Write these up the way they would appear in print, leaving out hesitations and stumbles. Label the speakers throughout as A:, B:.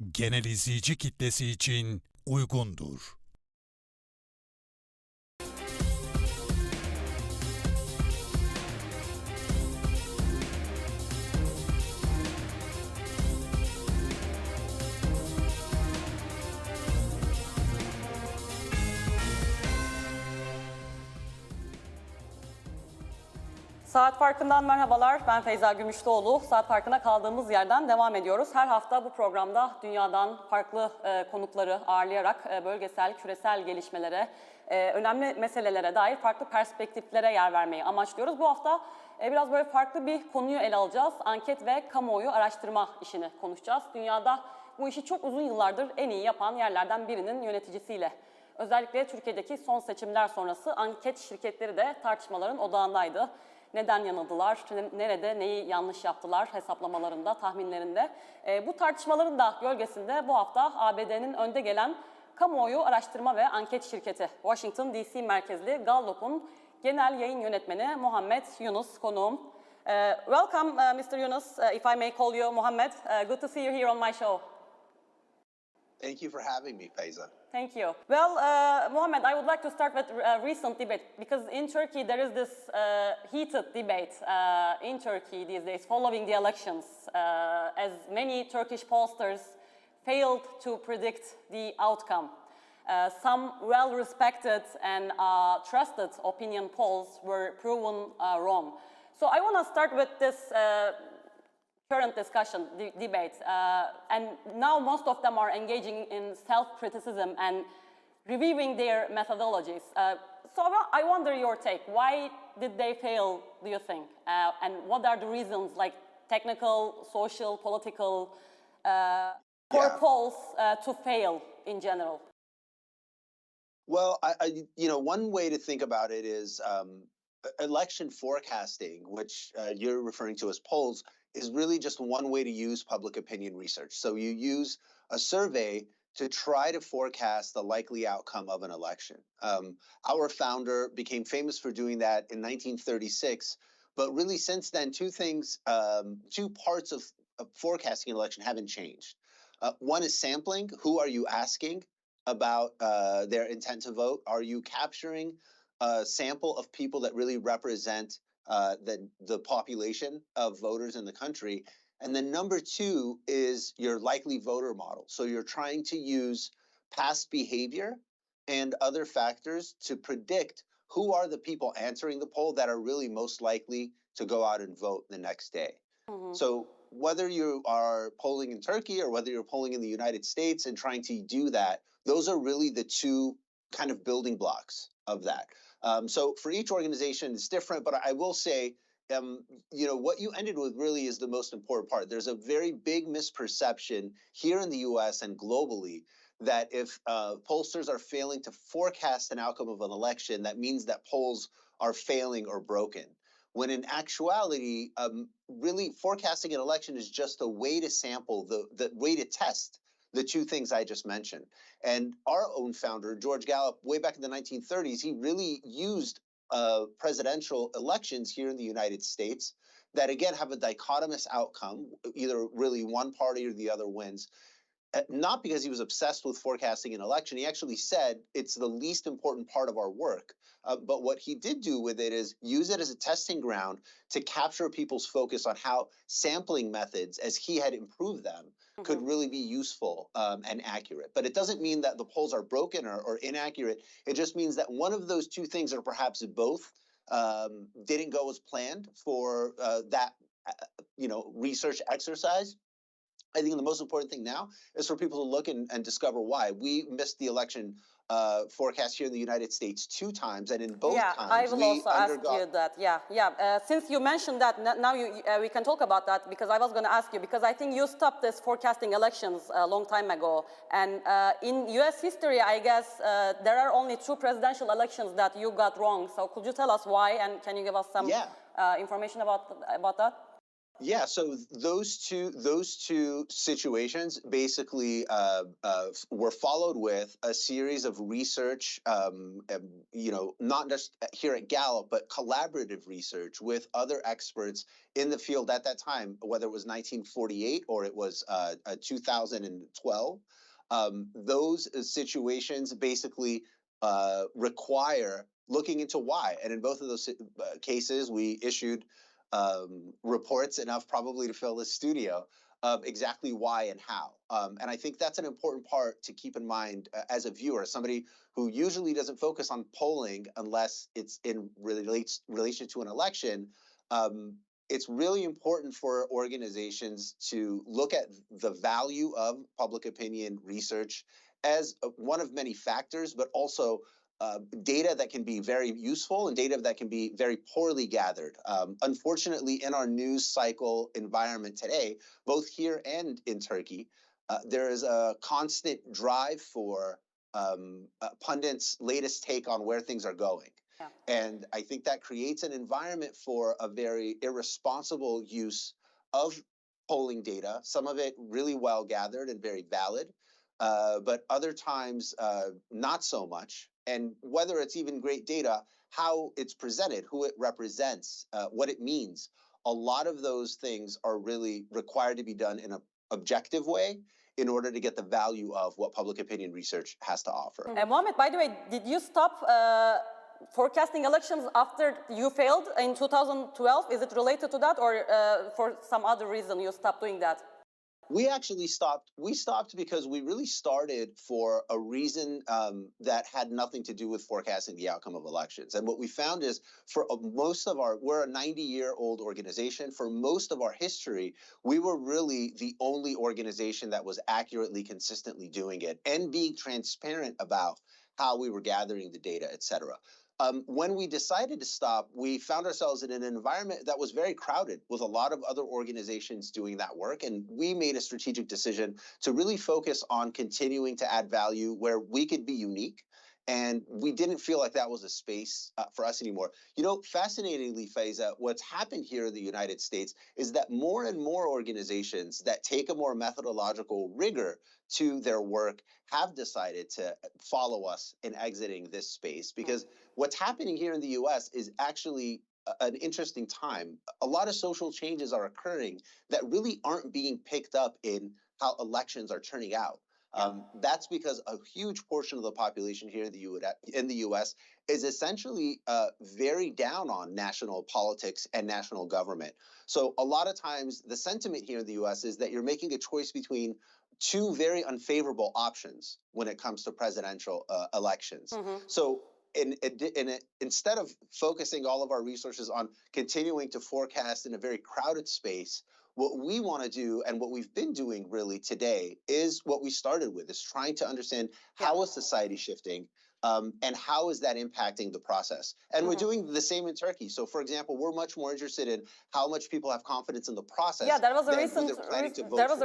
A: genel izleyici kitlesi için uygundur.
B: Saat Farkı'ndan merhabalar. Ben Feyza Gümüşlüoğlu. Saat Farkı'na kaldığımız yerden devam ediyoruz. Her hafta bu programda dünyadan farklı konukları ağırlayarak bölgesel, küresel gelişmelere, önemli meselelere dair farklı perspektiflere yer vermeyi amaçlıyoruz. Bu hafta biraz böyle farklı bir konuyu ele alacağız. Anket ve kamuoyu araştırma işini konuşacağız. Dünyada bu işi çok uzun yıllardır en iyi yapan yerlerden birinin yöneticisiyle. Özellikle Türkiye'deki son seçimler sonrası anket şirketleri de tartışmaların odağındaydı. Neden yanıldılar, nerede neyi yanlış yaptılar hesaplamalarında, tahminlerinde. Bu tartışmaların da gölgesinde bu hafta ABD'nin önde gelen kamuoyu araştırma ve anket şirketi Washington DC merkezli Gallup'un genel yayın yönetmeni Mohamed Younis konuğum. Welcome Mr. Younis, if I may call you Mohamed. Good to see you here on my show.
C: Thank you for having me, Feyza.
B: Thank you. Well, Mohamed, I would like to start with a recent debate because in Turkey there is this heated debate in Turkey these days following the elections as many Turkish pollsters failed to predict the outcome. Some well-respected and trusted opinion polls were proven wrong. So I want to start with this current discussion, debate, and now most of them are engaging in self-criticism and reviewing their methodologies. So I wonder your take. Why did they fail, do you think? And what are the reasons, like technical, social, political, for polls to fail in general?
C: Well, one way to think about it is election forecasting, which you're referring to as polls, is really just one way to use public opinion research. So you use a survey to try to forecast the likely outcome of an election. Our founder became famous for doing that in 1936, but really since then, two parts of forecasting an election haven't changed. One is sampling. Who are you asking about their intent to vote? Are you capturing a sample of people that really represent the population of voters in the country? And then number two is your likely voter model. So you're trying to use past behavior and other factors to predict who are the people answering the poll that are really most likely to go out and vote the next day. Mm-hmm. So whether you are polling in Turkey or whether you're polling in the United States and trying to do that, those are really the two kind of building blocks of that. So for each organization, it's different, but I will say, what you ended with really is the most important part. There's a very big misperception here in the US and globally that if pollsters are failing to forecast an outcome of an election, that means that polls are failing or broken. When in actuality, really forecasting an election is just a way to sample, the way to test the two things I just mentioned. And our own founder, George Gallup, way back in the 1930s, he really used presidential elections here in the United States that, again, have a dichotomous outcome, either really one party or the other wins. Not because he was obsessed with forecasting an election. He actually said it's the least important part of our work. But what he did do with it is use it as a testing ground to capture people's focus on how sampling methods, as he had improved them, could really be useful and accurate. But it doesn't mean that the polls are broken or inaccurate. It just means that one of those two things, or perhaps both, didn't go as planned for that research exercise. I think the most important thing now is for people to look and discover why. We missed the election forecast here in the United States 2 times, and in both times
B: I will also ask you that. Since you mentioned that, now we can talk about that, because I was going to ask you, because I think you stopped this forecasting elections a long time ago, and in U.S. history, I guess there are only 2 presidential elections that you got wrong. So could you tell us why, and can you give us some information about that?
C: Yeah, so those two situations basically were followed with a series of research, not just here at Gallup, but collaborative research with other experts in the field at that time, whether it was 1948 or it was 2012. Those situations basically require looking into why, and in both of those cases, we issued reports enough probably to fill this studio of exactly why and how. And I think that's an important part to keep in mind as a viewer, somebody who usually doesn't focus on polling unless it's in relation to an election. It's really important for organizations to look at the value of public opinion research as one of many factors, but also data that can be very useful and data that can be very poorly gathered. Unfortunately, in our news cycle environment today, both here and in Turkey, there is a constant drive for pundits' latest take on where things are going.
B: Yeah.
C: And I think that creates an environment for a very irresponsible use of polling data, some of it really well gathered and very valid, but other times not so much. And whether it's even great data, how it's presented, who it represents, what it means, a lot of those things are really required to be done in an objective way in order to get the value of what public opinion research has to offer.
B: Mohamed, by the way, did you stop forecasting elections after you failed in 2012? Is it related to that, or for some other reason you stopped doing that?
C: We actually stopped. We stopped because we really started for a reason that had nothing to do with forecasting the outcome of elections. And what we found is for most of we're a 90-year-old organization. For most of our history, we were really the only organization that was accurately, consistently doing it and being transparent about how we were gathering the data, et cetera. When we decided to stop, we found ourselves in an environment that was very crowded with a lot of other organizations doing that work. And we made a strategic decision to really focus on continuing to add value where we could be unique. And we didn't feel like that was a space for us anymore. You know, fascinatingly, Faiza, what's happened here in the United States is that more and more organizations that take a more methodological rigor to their work have decided to follow us in exiting this space, because what's happening here in the US is actually an interesting time. A lot of social changes are occurring that really aren't being picked up in how elections are turning out. That's because a huge portion of the population here in the US is essentially very down on national politics and national government. So a lot of times the sentiment here in the US is that you're making a choice between two very unfavorable options when it comes to presidential elections. So instead of focusing all of our resources on continuing to forecast in a very crowded space, what we want to do, and what we've been doing really today, is what we started with, is trying to understand how is society shifting, and how is that impacting the process. And we're doing the same in Turkey. So, for example, we're much more interested in how much people have confidence in the process.
B: Yeah, there was a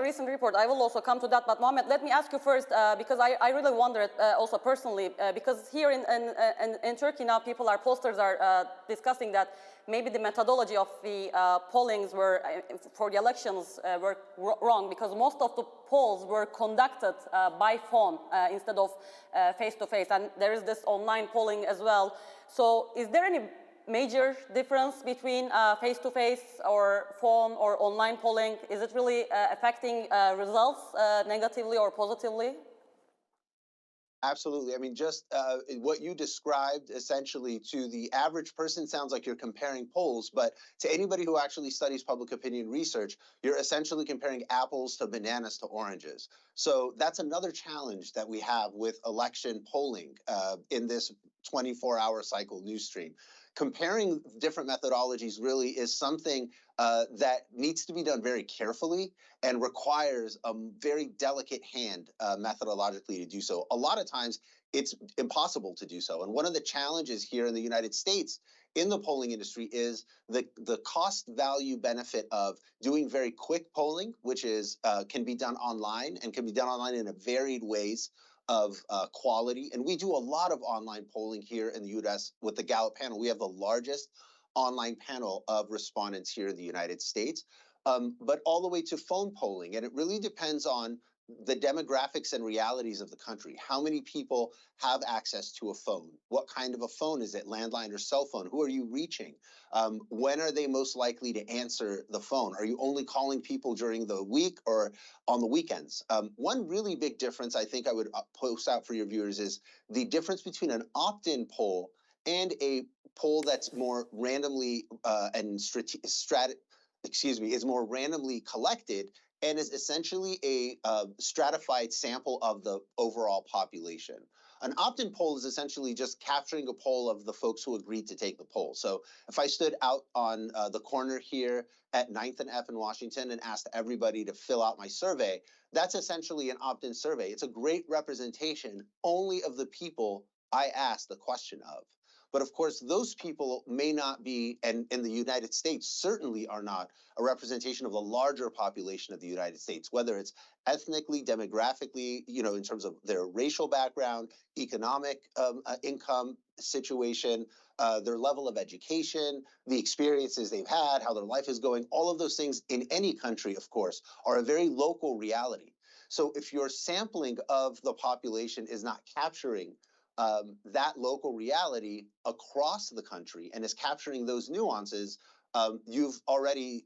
B: recent report. I will also come to that. But Mohamed, let me ask you first, because I really wondered also personally, because here in Turkey now, posters are discussing that maybe the methodology of the pollings were for the elections were wrong, because most of the polls were conducted by phone instead of face-to-face, and there is this online polling as well. So is there any major difference between face-to-face or phone or online polling? Is it really affecting results negatively or positively?
C: Absolutely. I mean, just what you described essentially to the average person sounds like you're comparing polls, but to anybody who actually studies public opinion research, you're essentially comparing apples to bananas to oranges. So that's another challenge that we have with election polling in this 24-hour cycle news stream. Comparing different methodologies really is something that needs to be done very carefully and requires a very delicate hand methodologically to do so. A lot of times it's impossible to do so. And one of the challenges here in the United States in the polling industry is the cost value benefit of doing very quick polling, which is can be done online and can be done online in a varied ways of quality. And we do a lot of online polling here in the US with the Gallup panel. We have the largest online panel of respondents here in the United States. but all the way to phone polling. And it really depends on the demographics and realities of the country. How many people have access to a phone? What kind of a phone is it? Landline or cell phone? Who are you reaching? When are they most likely to answer the phone? Are you only calling people during the week or on the weekends? One really big difference I think I would post out for your viewers is the difference between an opt-in poll and a poll that's more randomly is more randomly collected and is essentially a stratified sample of the overall population. An opt-in poll is essentially just capturing a poll of the folks who agreed to take the poll. So if I stood out on the corner here at 9th and F in Washington and asked everybody to fill out my survey, that's essentially an opt-in survey. It's a great representation only of the people I asked the question of. But of course, those people may not be, and in the United States certainly are not, a representation of the larger population of the United States, whether it's ethnically, demographically, in terms of their racial background, economic income situation, their level of education, the experiences they've had, how their life is going. All of those things in any country, of course, are a very local reality. So if your sampling of the population is not capturing that local reality across the country and is capturing those nuances, you've already,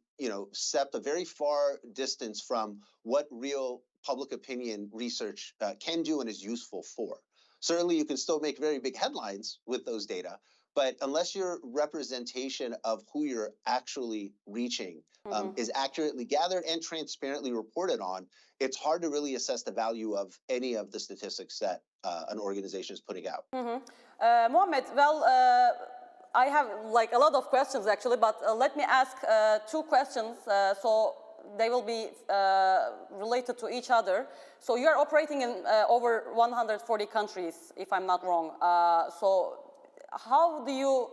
C: stepped a very far distance from what real public opinion research can do and is useful for. Certainly, you can still make very big headlines with those data, but unless your representation of who you're actually reaching is accurately gathered and transparently reported on, it's hard to really assess the value of any of the statistics that an organization is putting out.
B: Mohamed, well, I have like a lot of questions actually, but let me ask two questions so they will be related to each other. So you are operating in over 140 countries, if I'm not wrong. So how do you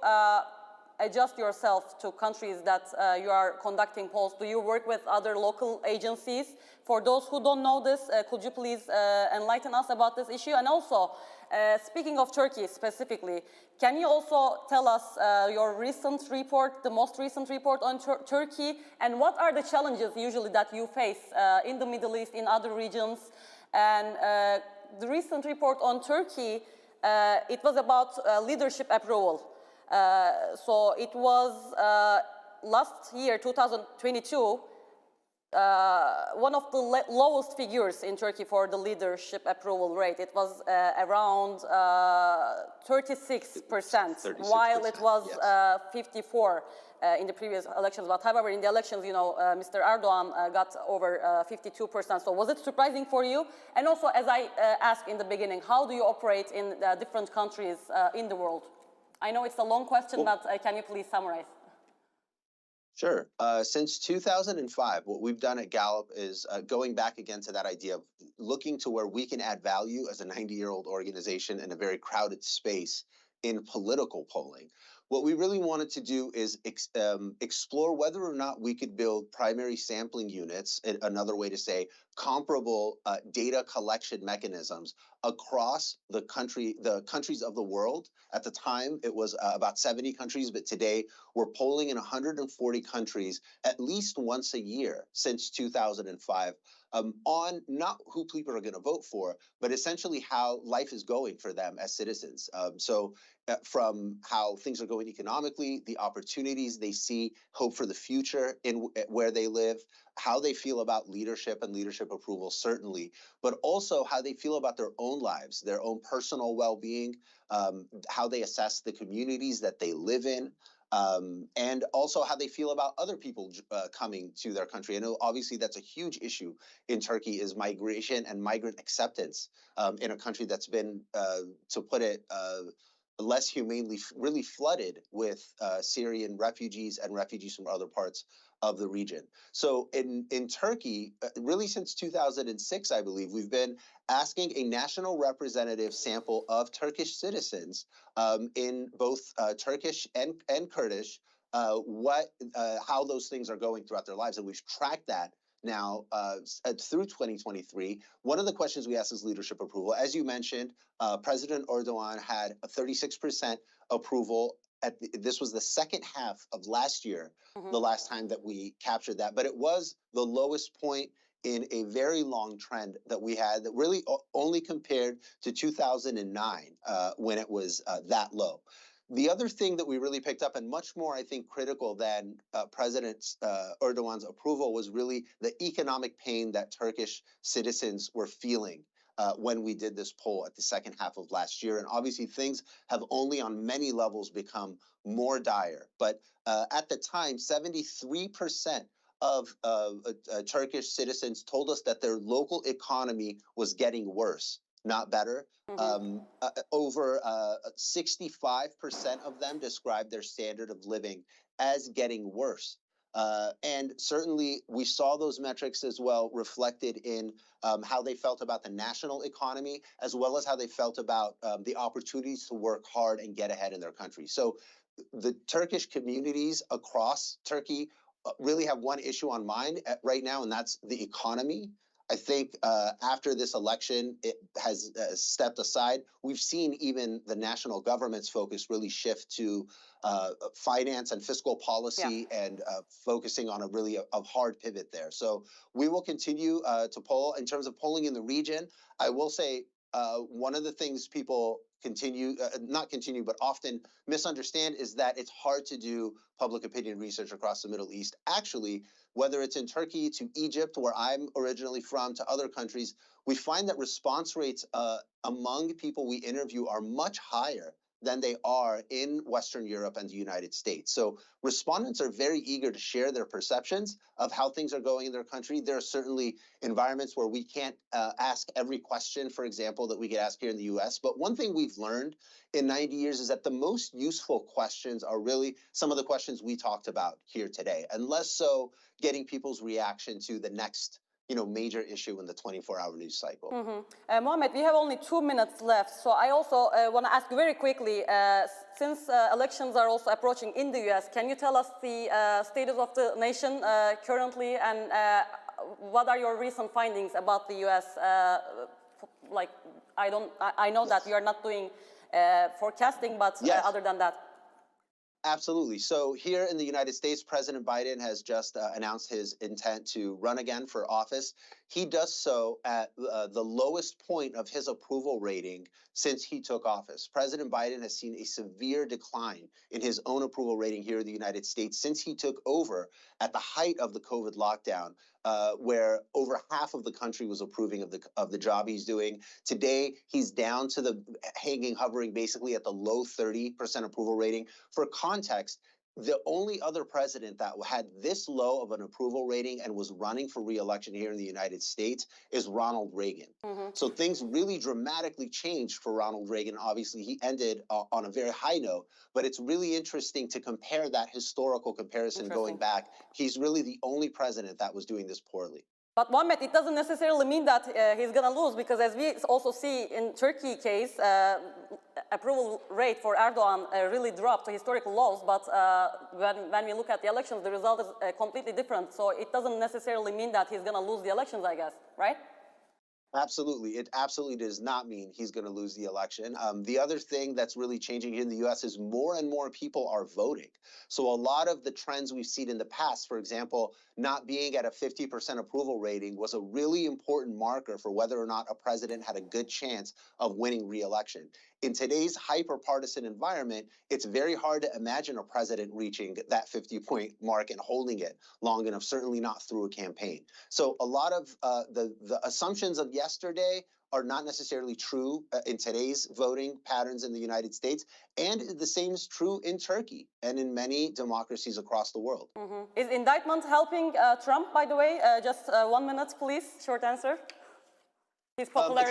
B: adjust yourself to countries that you are conducting polls? Do you work with other local agencies? For those who don't know this, could you please enlighten us about this issue? And also, speaking of Turkey specifically, can you also tell us your recent report, the most recent report on Turkey, and what are the challenges usually that you face in the Middle East, in other regions? And the recent report on Turkey, it was about leadership approval. So it was last year, 2022, one of the lowest figures in Turkey for the leadership approval rate. It was around 36%,
C: 36%,
B: while it was
C: yes.
B: 54 in the previous elections. But however, in the elections, Mr. Erdogan got over 52%. So was it surprising for you? And also, as I asked in the beginning, how do you operate in different countries in the world? I know it's a long question, but can you please summarize?
C: Sure. Since 2005, what we've done at Gallup is going back again to that idea of looking to where we can add value as a 90-year-old organization in a very crowded space in political polling. What we really wanted to do is explore whether or not we could build primary sampling units, another way to say comparable data collection mechanisms across the countries of the world. At the time, it was about 70 countries, but today we're polling in 140 countries at least once a year since 2005 on not who people are going to vote for, but essentially how life is going for them as citizens. From how things are going economically, the opportunities they see, hope for the future in where they live, how they feel about leadership and leadership approval, certainly, but also how they feel about their own lives, their own personal well-being, how they assess the communities that they live in, and also how they feel about other people coming to their country. I know obviously that's a huge issue in Turkey, is migration and migrant acceptance in a country that's been, to put it less humanely, really flooded with Syrian refugees and refugees from other parts of the region. So in Turkey, really since 2006, I believe, we've been asking a national representative sample of Turkish citizens in both Turkish and Kurdish, how those things are going throughout their lives. And we've tracked that now through 2023. One of the questions we asked is leadership approval. As you mentioned, President Erdogan had a 36% approval this was the second half of last year, the last time that we captured that. But it was the lowest point in a very long trend that we had that really only compared to 2009 when it was that low. The other thing that we really picked up, and much more, I think, critical than President Erdogan's approval, was really the economic pain that Turkish citizens were feeling when we did this poll at the second half of last year. And obviously, things have only on many levels become more dire. But at the time, 73% of Turkish citizens told us that their local economy was getting worse, not better. Over 65% of them described their standard of living as getting worse. And certainly we saw those metrics as well reflected in how they felt about the national economy, as well as how they felt about the opportunities to work hard and get ahead in their country. So the Turkish communities across Turkey really have one issue on mind right now, and that's the economy. I think after this election, it has stepped aside. We've seen even the national government's focus really shift to finance and fiscal policy and focusing on a hard pivot there. So we will continue to poll. In terms of polling in the region, I will say one of the things people but often misunderstand is that it's hard to do public opinion research across the Middle East. Actually, whether it's in Turkey to Egypt, where I'm originally from, to other countries, we find that response rates among people we interview are much higher than they are in Western Europe and the United States. So respondents are very eager to share their perceptions of how things are going in their country. There are certainly environments where we can't ask every question, for example, that we get asked here in the US. But one thing we've learned in 90 years is that the most useful questions are really some of the questions we talked about here today, and less so getting people's reaction to the next major issue in the 24-hour news cycle.
B: Mohamed, we have only 2 minutes left, so I also want to ask you very quickly, since elections are also approaching in the US, can you tell us the status of the nation currently, and what are your recent findings about the US? I know that you are not doing forecasting, but other than that.
C: Absolutely. So here in the United States, President Biden has just announced his intent to run again for office. He does so at the lowest point of his approval rating since he took office. President Biden has seen a severe decline in his own approval rating here in the United States since he took over at the height of the COVID lockdown, where over half of the country was approving of the job he's doing. Today, he's down to hovering basically at the low 30% approval rating. For context, the only other president that had this low of an approval rating and was running for re-election here in the United States is Ronald Reagan. So things really dramatically changed for Ronald Reagan. Obviously, he ended on a very high note, but it's really interesting to compare that historical comparison going back. He's really the only president that was doing this poorly.
B: But Mohamed, it doesn't necessarily mean that he's going to lose, because as we also see in Turkey case, approval rate for Erdogan really dropped to historical lows. But when we look at the elections, the result is completely different. So it doesn't necessarily mean that he's going to lose the elections, I guess, right?
C: Absolutely. It absolutely does not mean he's going to lose the election. The other thing that's really changing here in the U.S. is more and more people are voting. So a lot of the trends we've seen in the past, for example, not being at a 50% approval rating was a really important marker for whether or not a president had a good chance of winning re-election. In today's hyper-partisan environment, it's very hard to imagine a president reaching that 50-point mark and holding it long enough, certainly not through a campaign. So a lot of the assumptions of yesterday are not necessarily true in today's voting patterns in the United States, and the same is true in Turkey and in many democracies across the world.
B: Is indictment helping Trump, by the way? Just 1 minute, please, short answer. His popularity.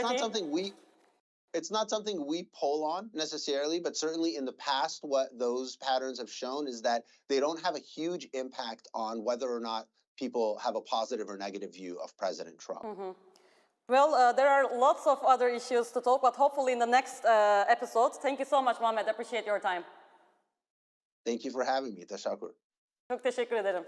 C: It's not something we poll on necessarily, but certainly in the past, what those patterns have shown is that they don't have a huge impact on whether or not people have a positive or negative view of President Trump.
B: Well, there are lots of other issues to talk about, hopefully in the next episode. Thank you so much, Mohamed. I appreciate your time.
C: Thank you for having me. Teşekkür.
B: Çok teşekkür ederim.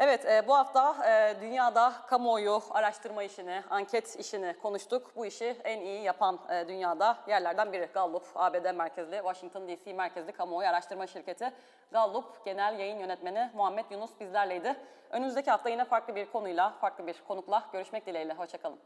B: Evet, bu hafta dünyada kamuoyu araştırma işini, anket işini konuştuk. Bu işi en iyi yapan dünyada yerlerden biri. Gallup, ABD merkezli, Washington DC merkezli kamuoyu araştırma şirketi. Gallup Genel Yayın Yönetmeni Mohamed Younis bizlerleydi. Önümüzdeki hafta yine farklı bir konuyla, farklı bir konukla görüşmek dileğiyle. Hoşça kalın.